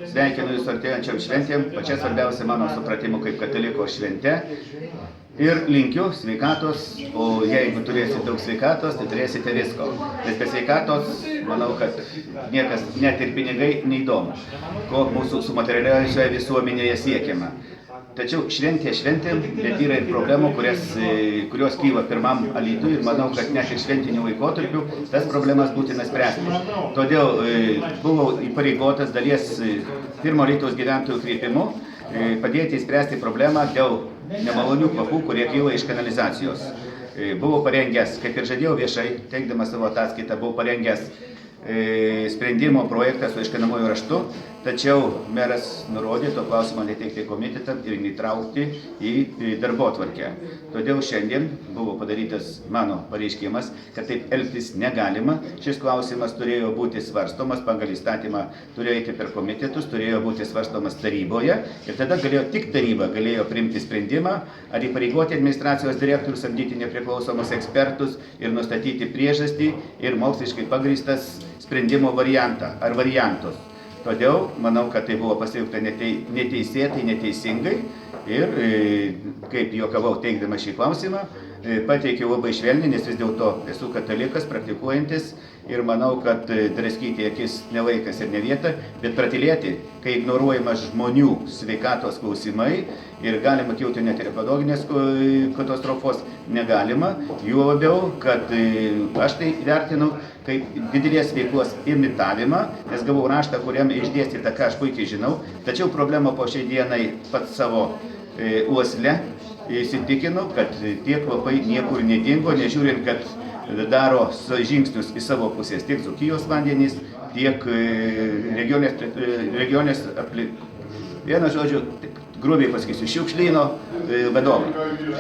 Sveikinu Jūs artėjančiam šventėm, pačia svarbiausia mano supratimu kaip kataliko švente. Ir linkiu sveikatos, o jeigu turėsite daug sveikatos, tai turėsite visko. Nes be sveikatos, manau, kad niekas, net ir pinigai, neįdomu, ko mūsų sumaterialioje visuomenėje siekiama. Tačiau šventė šventėm, bet yra ir problemų, kurios kyla pirmam Alytui ir manau, kad net ir šventiniu laikotarpiu tas problemas būtina spręsti. Todėl buvau įpareigotas dalies pirmo Alytaus gyventojų kreipimu padėti įspręsti problemą dėl nemalonių kvapų, kurie kyla iš kanalizacijos. Buvau parengęs, kaip ir žadėjau viešai, teikdamas savo ataskaitą, buvau parengęs sprendimo projektą su aiškinamuoju raštu, tačiau meras nurodė to klausimo neteikti komitetą ir įtraukti į darbotvarkę. Todėl šiandien buvo padarytas mano pareiškimas, kad taip elgtis negalima. Šis klausimas turėjo būti svarstomas pagal įstatymą, turėjo eiti per komitetus, turėjo būti svarstomas taryboje ir tada tik taryba galėjo priimti sprendimą ar įpareigoti administracijos direktorių samdyti nepriklausomus ekspertus ir nustatyti priežastį ir moksliškai pagrįstas sprendimo variantą ar variantus. Todėl manau, kad tai buvo pasiekta neteisėtai, neteisingai ir, kaip juokavau teikdama šį klausimą, pateikiau labai švelniai, nes vis dėlto esu katalikas, praktikuojantis ir manau, kad draskyti akis ne laikas ir ne vieta, bet pratylėti, kai ignoruojama žmonių sveikatos klausimai ir galima kilti net ir ekologinės katastrofos negalima, juo labiau, kad aš tai vertinu kaip didelės veiklos imitavimą, nes gavau raštą, kuriam išdėstyta, ką aš puikiai žinau, tačiau problema po šiai dienai pats savo uosle įsitikinu, kad tie kvapai niekur nedingo, nežiūrint, kad daro žingsnius į savo pusės tiek Dzūkijos vandenys, tiek regionės vienu žodžiu, grubiai pasakysiu, šiukšlyno vadovai.